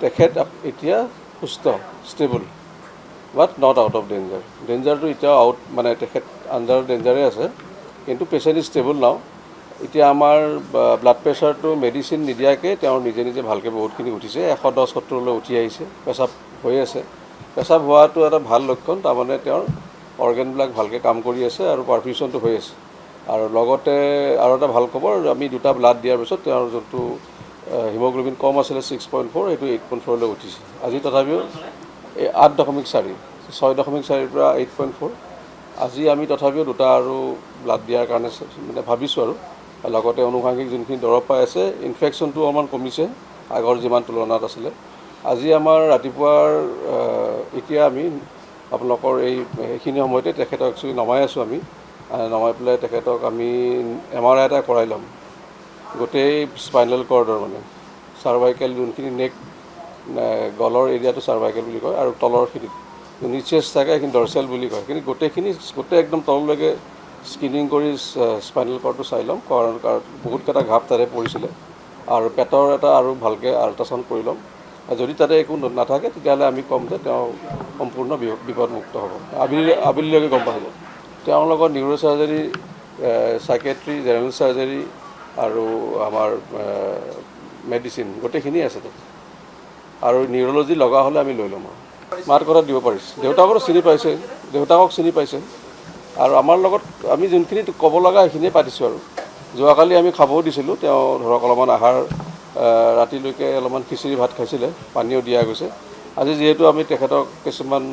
তেখেত এতিয়া সুস্থ stable but not out of danger ডেঞ্জাৰটো এতিয়াও আউট মানে তেখেত আণ্ডাৰ ডেঞ্জাৰে আছে কিন্তু পেচেণ্ট ইজ ষ্টেবল নাও এতিয়া আমাৰ ব্লাড প্ৰেছাৰটো মেডিচিন নিদিয়াকৈ তেওঁৰ নিজে নিজে ভালকৈ বহুতখিনি উঠিছে 110-70লৈ উঠি আহিছে পেচাব হৈ আছে পেচাব হোৱাটো এটা ভাল লক্ষণ তাৰমানে তেওঁৰ অৰ্গেনবিলাক ভালকৈ কাম কৰি আছে আৰু পাৰফিউশ্যনটো হৈ আছে আৰু লগতে আৰু এটা ভাল খবৰ আমি দুটা ব্লাড দিয়াৰ পিছত তেওঁৰ যোনটো হিমোগ্লোবিন কম আছিলে 6.4 এইটো 8.4লৈ উঠিছে আজি তথাপিও 8.4 6.4 পৰা 8.4 আজি আমি তথাপিও দুটা আৰু ব্লাড দিয়াৰ কাৰণে মানে ভাবিছোঁ আৰু লগতে অনুষাংগিক যোনখিনি দৰৱ পাই আছে ইনফেকশ্যনটো অলপমান কমিছে আগৰ যিমান তুলনাত আছিলে আজি আমাৰ ৰাতিপুৱাৰ এতিয়া আমি আপোনালোকৰ এইখিনি সময়তে তেখেতক একচুৱেলি নমাই আছোঁ আমি নমাই পেলাই তেখেতক আমি MRI এটা কৰাই ল'ম গোটেই স্পাইনেল কৰ্ডৰ মানে চাৰ্ভাইকেল যোনখিনি নেক গলৰ এৰিয়াটো চাৰ্ভাইকেল বুলি কয় আৰু তলৰখিনিত নিচেছ থাকে সেইখিনি ডৰচেল বুলি কয় কিন্তু গোটেই একদম তললৈকে স্কিনিং কৰি স্পাইনেল কৰ্ডটো চাই ল'ম কাৰণ বহুতকেইটা ঘাপ তাতে পৰিছিলে আৰু পেটৰ এটা আৰু ভালকৈ আল্ট্ৰাচাউণ্ড কৰি ল'ম যদি তাতে একো নাথাকে তেতিয়াহ'লে আমি ক'ম যে তেওঁ সম্পূৰ্ণ বিপদমুক্ত হ'ব আবেলিলৈকে গম পাব তেওঁৰ লগত নিউৰ' চাৰ্জাৰী চাইকেট্ৰি জেনেৰেল চাৰ্জাৰী আৰু আমাৰ মেডিচিন গোটেইখিনি আছে তাত আৰু নিউৰলজি লগা হ'লে আমি লৈ ল'ম আৰু মাত কথা দিব পাৰিছে দেউতাকক চিনি পাইছে আৰু আমাৰ লগত আমি যোনখিনি ক'ব লগা সেইখিনিয়ে পাতিছোঁ আৰু যোৱাকালি আমি খাবও দিছিলোঁ তেওঁ ধৰক অলপমান আহাৰ ৰাতিলৈকে অলপমান খিচিৰি ভাত খাইছিলে পানীও দিয়া গৈছে আজি যিহেতু আমি তেখেতক কিছুমান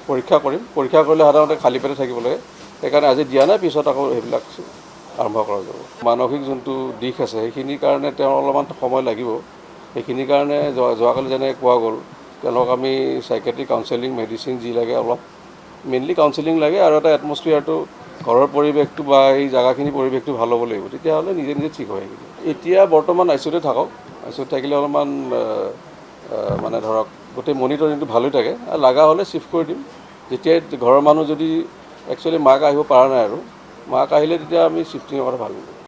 পৰীক্ষা কৰিম পৰীক্ষা কৰিলে সাধাৰণতে খালী পেটে থাকিব লাগে সেইকাৰণে আজি দিয়া নাই পিছত আকৌ সেইবিলাক আৰম্ভ কৰা যাব মানসিক যোনটো দিশ আছে সেইখিনিৰ কাৰণে তেওঁৰ অলপমান সময় লাগিব সেইখিনিৰ কাৰণে যোৱাকালি যেনেকৈ কোৱা গ'ল তেওঁলোকক আমি চাইকেট্ৰিক কাউন্সেলিং মেডিচিন যি লাগে অলপ মেইনলি কাউন্সেলিং লাগে আৰু এটা এটমস্ফিয়াৰটো ঘৰৰ পৰিৱেশটো বা এই জেগাখিনি পৰিৱেশটো ভাল হ'ব লাগিব তেতিয়াহ'লে নিজে নিজে ঠিক হৈ আহিব এতিয়া বৰ্তমান আইচিউতে থাকক আইচিউত থাকিলে অলপমান মানে ধৰক গোটেই মনিটৰিংটো ভাল হৈ থাকে আৰু লগা হ'লে শ্বিফ্ট কৰি দিম যেতিয়াই ঘৰৰ মানুহ যদি একচুৱেলি মাক আহিব পৰা নাই আৰু মাক আহিলে তেতিয়া আমি শ্বিফ্টিঙৰ কথা ভাবিম